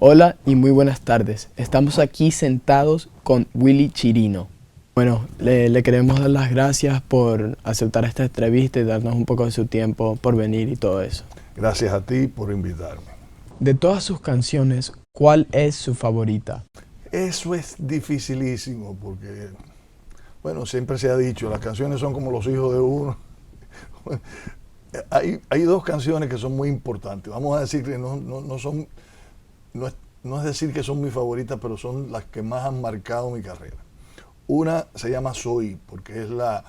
Hola y muy buenas tardes. Estamos aquí sentados con Willy Chirino. Bueno, le queremos dar las gracias por aceptar esta entrevista y darnos un poco de su tiempo por venir y todo eso. Gracias a ti por invitarme. De todas sus canciones, ¿cuál es su favorita? Eso es dificilísimo porque, bueno, siempre se ha dicho, las canciones son como los hijos de uno. Hay dos canciones que son muy importantes. Vamos a decir que no son, no es decir que son mis favoritas, pero son las que más han marcado mi carrera. Una se llama Soy, porque es la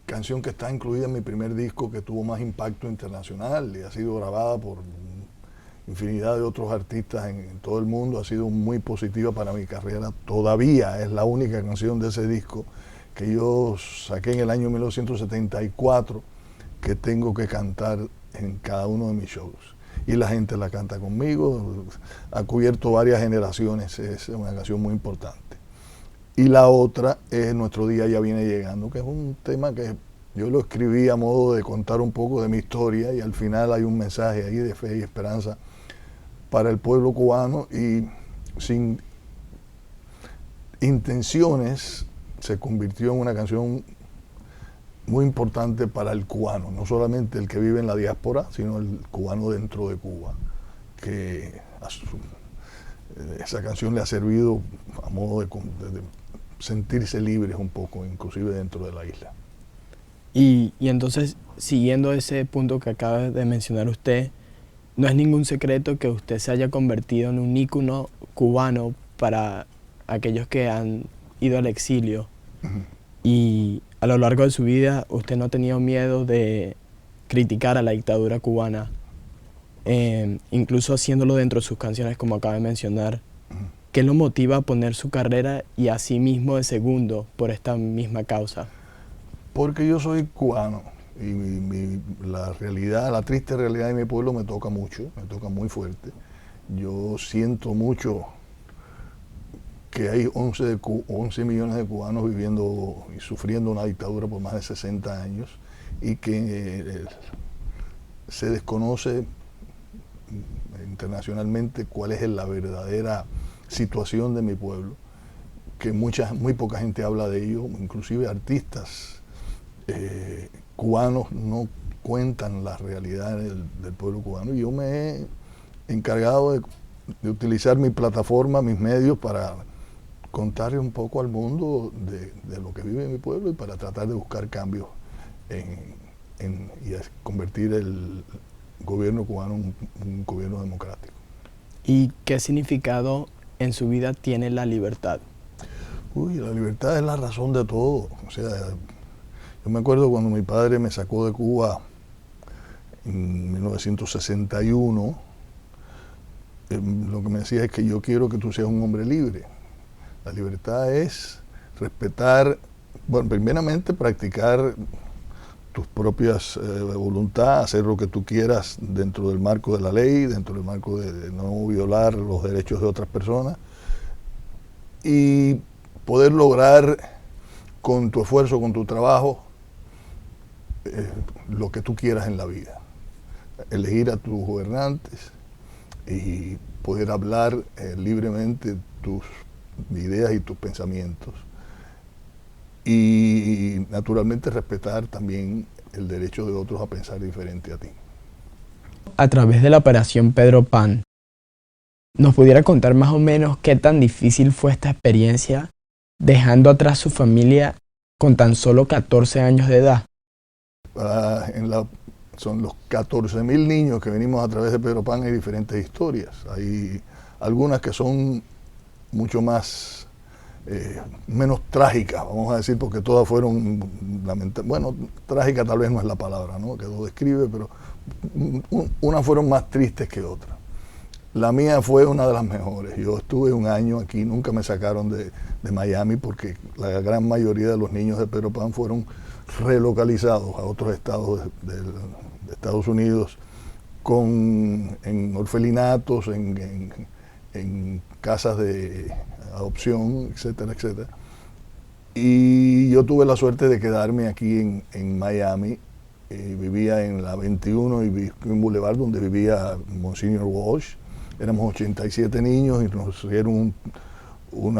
canción que está incluida en mi primer disco que tuvo más impacto internacional y ha sido grabada por infinidad de otros artistas en todo el mundo. Ha sido muy positiva para mi carrera. Todavía es la única canción de ese disco que yo saqué en el año 1974 que tengo que cantar en cada uno de mis shows. Y la gente la canta conmigo, ha cubierto varias generaciones, es una canción muy importante. Y la otra es Nuestro Día Ya Viene Llegando, que es un tema que yo lo escribí a modo de contar un poco de mi historia y al final hay un mensaje ahí de fe y esperanza para el pueblo cubano y sin intenciones se convirtió en una canción muy importante para el cubano, no solamente el que vive en la diáspora, sino el cubano dentro de Cuba, que esa canción le ha servido a modo de sentirse libres un poco, inclusive dentro de la isla. Y entonces, siguiendo ese punto que acaba de mencionar usted, no es ningún secreto que usted se haya convertido en un ícono cubano para aquellos que han ido al exilio. Y a lo largo de su vida usted no ha tenido miedo de criticar a la dictadura cubana, incluso haciéndolo dentro de sus canciones, como acaba de mencionar. ¿Qué lo motiva a poner su carrera y a sí mismo de segundo por esta misma causa? Porque yo soy cubano y la realidad, la triste realidad de mi pueblo me toca mucho, me toca muy fuerte. Yo siento mucho que hay 11 millones de cubanos viviendo y sufriendo una dictadura por más de 60 años y que se desconoce internacionalmente cuál es la verdadera situación de mi pueblo, que muy poca gente habla de ello, inclusive artistas cubanos no cuentan la realidad del pueblo cubano, y yo me he encargado de utilizar mi plataforma, mis medios para contarle un poco al mundo de lo que vive mi pueblo y para tratar de buscar cambios y convertir el gobierno cubano en un gobierno democrático. ¿Y qué significado en su vida tiene la libertad? Uy, la libertad es la razón de todo. O sea, yo me acuerdo cuando mi padre me sacó de Cuba en 1961, lo que me decía es que yo quiero que tú seas un hombre libre. La libertad es respetar, bueno, primeramente practicar tus propias voluntades, hacer lo que tú quieras dentro del marco de la ley, dentro del marco de no violar los derechos de otras personas y poder lograr con tu esfuerzo, con tu trabajo, lo que tú quieras en la vida. Elegir a tus gobernantes y poder hablar libremente tus ideas y tus pensamientos. Y naturalmente respetar también el derecho de otros a pensar diferente a ti. A través de la Operación Pedro Pan, ¿nos pudiera contar más o menos qué tan difícil fue esta experiencia dejando atrás su familia con tan solo 14 años de edad? Son los 14.000 niños que venimos a través de Pedro Pan, hay diferentes historias. Hay algunas que son mucho más, menos trágicas, vamos a decir, porque todas fueron lamentables. Bueno, trágica tal vez no es la palabra, ¿no?, que lo describe, pero unas fueron más tristes que otras. La mía fue una de las mejores. Yo estuve un año aquí, nunca me sacaron de Miami porque la gran mayoría de los niños de Pedro Pan fueron relocalizados a otros estados de Estados Unidos, en orfelinatos, en casas de adopción, etcétera, etcétera. Y yo tuve la suerte de quedarme aquí en Miami. Vivía en la 21 y Biscayne Boulevard, donde vivía Monsignor Walsh, éramos 87 niños y nos dieron un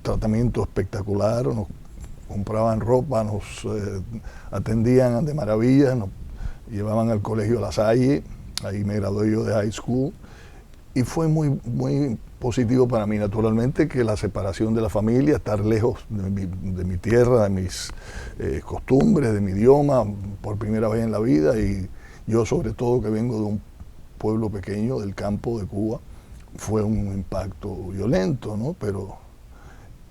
tratamiento espectacular, nos compraban ropa, nos atendían de maravilla, nos llevaban al colegio La Salle, ahí me gradué yo de high school, y fue muy, muy positivo para mí, naturalmente, que la separación de la familia, estar lejos de mi tierra, de mis costumbres, de mi idioma, por primera vez en la vida, y yo sobre todo que vengo de un pueblo pequeño del campo de Cuba, fue un impacto violento, ¿no? Pero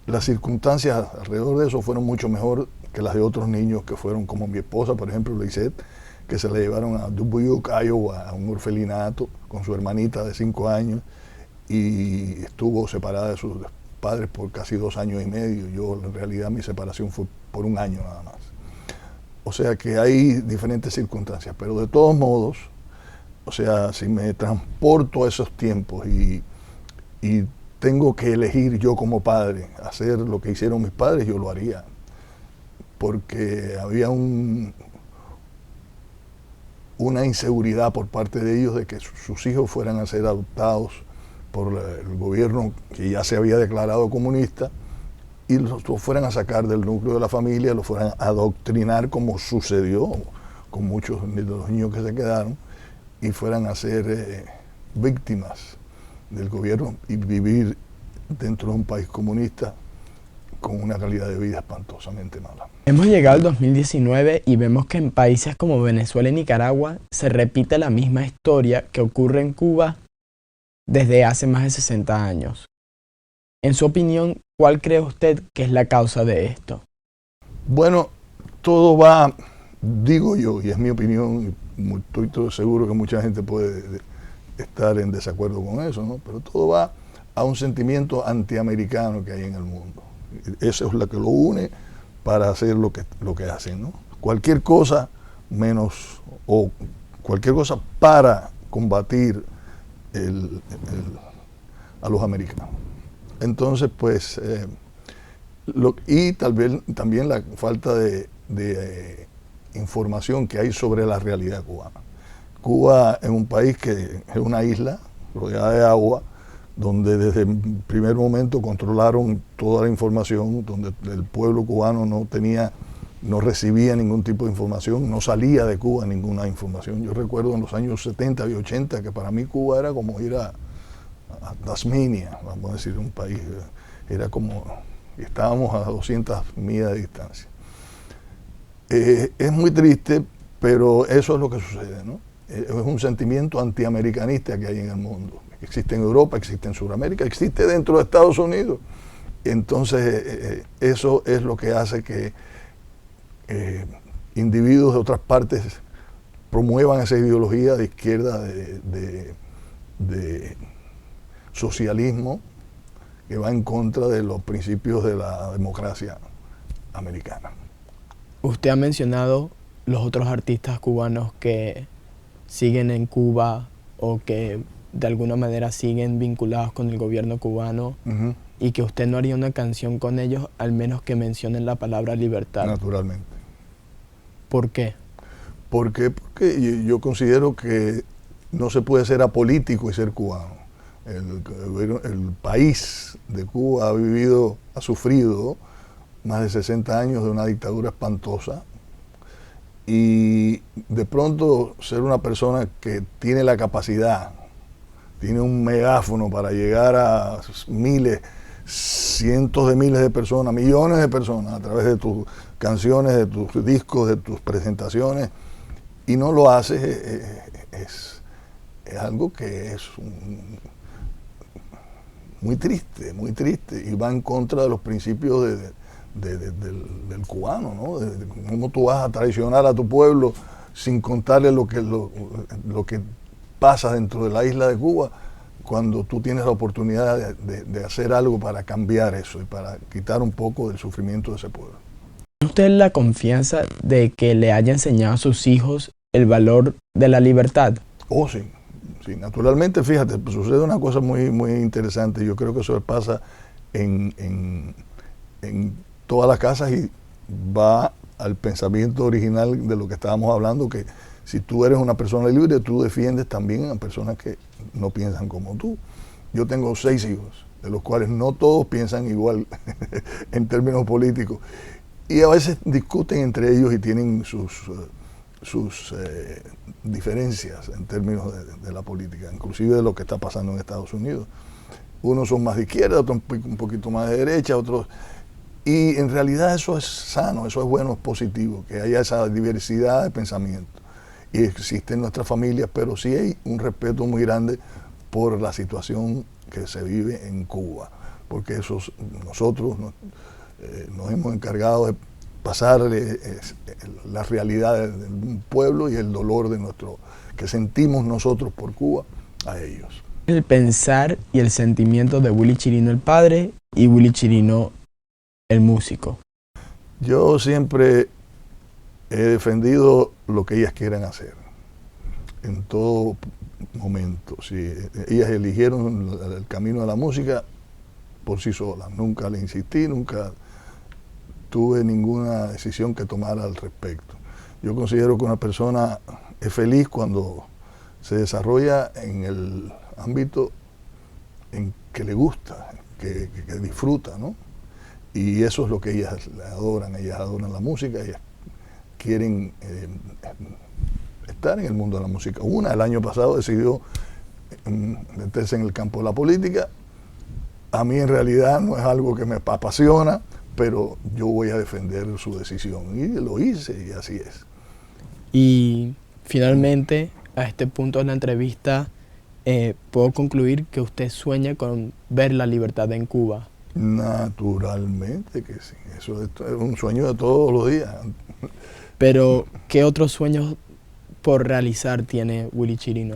las circunstancias alrededor de eso fueron mucho mejor que las de otros niños que fueron, como mi esposa, por ejemplo, Lisette, que se la llevaron a Dubuque, Iowa, a un orfelinato con su hermanita de 5 años, y estuvo separada de sus padres por casi 2 años y medio. Yo, en realidad, mi separación fue por 1 año nada más. O sea que hay diferentes circunstancias, pero de todos modos, o sea, si me transporto a esos tiempos y tengo que elegir yo como padre hacer lo que hicieron mis padres, yo lo haría. Porque había una inseguridad por parte de ellos de que sus hijos fueran a ser adoptados por el gobierno que ya se había declarado comunista y los fueran a sacar del núcleo de la familia, los fueran a adoctrinar como sucedió con muchos de los niños que se quedaron y fueran a ser víctimas del gobierno y vivir dentro de un país comunista con una calidad de vida espantosamente mala. Hemos llegado al 2019 y vemos que en países como Venezuela y Nicaragua se repite la misma historia que ocurre en Cuba desde hace más de 60 años. En su opinión, ¿cuál cree usted que es la causa de esto? Bueno, todo va, digo yo, y es mi opinión, y estoy todo seguro que mucha gente puede estar en desacuerdo con eso, ¿no? Pero todo va a un sentimiento antiamericano que hay en el mundo. Eso es lo que lo une para hacer lo que hacen, ¿no? Cualquier cosa menos, o cualquier cosa para combatir a los americanos. Entonces, pues, y tal vez también la falta de información que hay sobre la realidad cubana. Cuba es un país que es una isla rodeada de agua, donde desde el primer momento controlaron toda la información, donde el pueblo cubano no recibía ningún tipo de información, no salía de Cuba ninguna información. Yo recuerdo en los años 70 y 80 que para mí Cuba era como ir a Tasmania, vamos a decir, un país, era como, estábamos a 200 millas de distancia. Es muy triste, pero eso es lo que sucede, ¿no? Es un sentimiento antiamericanista que hay en el mundo. Existe en Europa, existe en Sudamérica, existe dentro de Estados Unidos. Entonces, eso es lo que hace que individuos de otras partes promuevan esa ideología de izquierda, de socialismo, que va en contra de los principios de la democracia americana. Usted ha mencionado los otros artistas cubanos que siguen en Cuba o que de alguna manera siguen vinculados con el gobierno cubano, y que usted no haría una canción con ellos al menos que mencionen la palabra libertad. Naturalmente. ¿Por qué? Porque yo considero que no se puede ser apolítico y ser cubano. El país de Cuba ha sufrido más de 60 años de una dictadura espantosa, y de pronto ser una persona que tiene la capacidad, tiene un megáfono para llegar a miles, cientos de miles de personas, millones de personas a través de tus canciones, de tus discos, de tus presentaciones, y no lo haces, es algo que es muy triste, y va en contra de los principios del cubano, ¿no? De cómo tú vas a traicionar a tu pueblo sin contarle lo que pasa dentro de la isla de Cuba, cuando tú tienes la oportunidad de hacer algo para cambiar eso y para quitar un poco del sufrimiento de ese pueblo. ¿Tiene usted la confianza de que le haya enseñado a sus hijos el valor de la libertad? Oh, sí. Sí, naturalmente, fíjate, pues sucede una cosa muy, muy interesante. Yo creo que eso pasa en todas las casas y va al pensamiento original de lo que estábamos hablando, que Si tú eres una persona libre, tú defiendes también a personas que no piensan como tú. Yo tengo 6 hijos, de los cuales no todos piensan igual en términos políticos. Y a veces discuten entre ellos y tienen sus diferencias en términos de la política, inclusive de lo que está pasando en Estados Unidos. Unos son más de izquierda, otros un poquito más de derecha, otros... Y en realidad eso es sano, eso es bueno, es positivo, que haya esa diversidad de pensamiento. Y existe en nuestras familias, pero sí hay un respeto muy grande por la situación que se vive en Cuba, porque nosotros nos hemos encargado de pasarle la realidad del pueblo y el dolor que sentimos nosotros por Cuba a ellos. El pensar y el sentimiento de Willy Chirino el padre y Willy Chirino el músico. Yo siempre he defendido lo que ellas quieran hacer, en todo momento. Si ellas eligieron el camino de la música por sí solas, nunca le insistí, nunca tuve ninguna decisión que tomar al respecto. Yo considero que una persona es feliz cuando se desarrolla en el ámbito en que le gusta, que disfruta, ¿no? Y eso es lo que ellas adoran la música, ellas quieren estar en el mundo de la música. Una, el año pasado decidió meterse en el campo de la política. A mí en realidad no es algo que me apasiona, pero yo voy a defender su decisión. Y lo hice y así es. Y finalmente, a este punto de la entrevista, puedo concluir que usted sueña con ver la libertad en Cuba. Naturalmente que sí, eso es un sueño de todos los días. Pero, ¿qué otros sueños por realizar tiene Willy Chirino?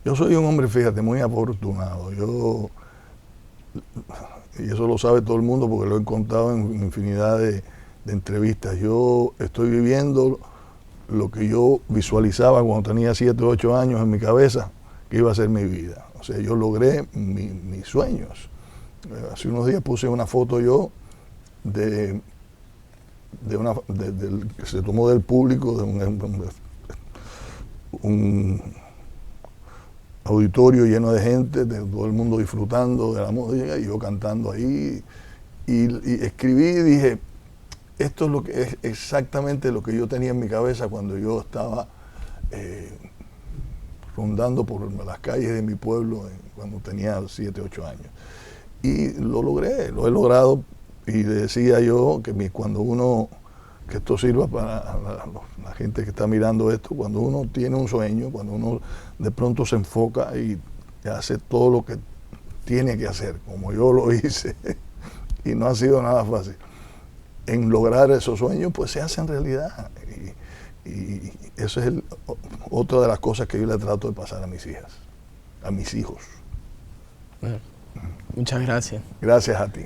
Yo soy un hombre, fíjate, muy afortunado. Y eso lo sabe todo el mundo porque lo he contado en infinidad de entrevistas. Yo estoy viviendo lo que yo visualizaba cuando tenía 7 o 8 años en mi cabeza, que iba a ser mi vida. O sea, yo logré mis sueños. Hace unos días puse una foto yo que se tomó del público, de un auditorio lleno de gente, de todo el mundo disfrutando de la música y yo cantando ahí. Y escribí y dije, esto es lo que es exactamente lo que yo tenía en mi cabeza cuando yo estaba rondando por las calles de mi pueblo cuando tenía 7, 8 años. Y lo logré, lo he logrado. Y decía yo que que esto sirva para la gente que está mirando esto, cuando uno tiene un sueño, cuando uno de pronto se enfoca y hace todo lo que tiene que hacer, como yo lo hice, y no ha sido nada fácil, en lograr esos sueños, pues se hacen realidad. Y eso es otra de las cosas que yo le trato de pasar a mis hijas, a mis hijos. Bueno, muchas gracias. Gracias a ti.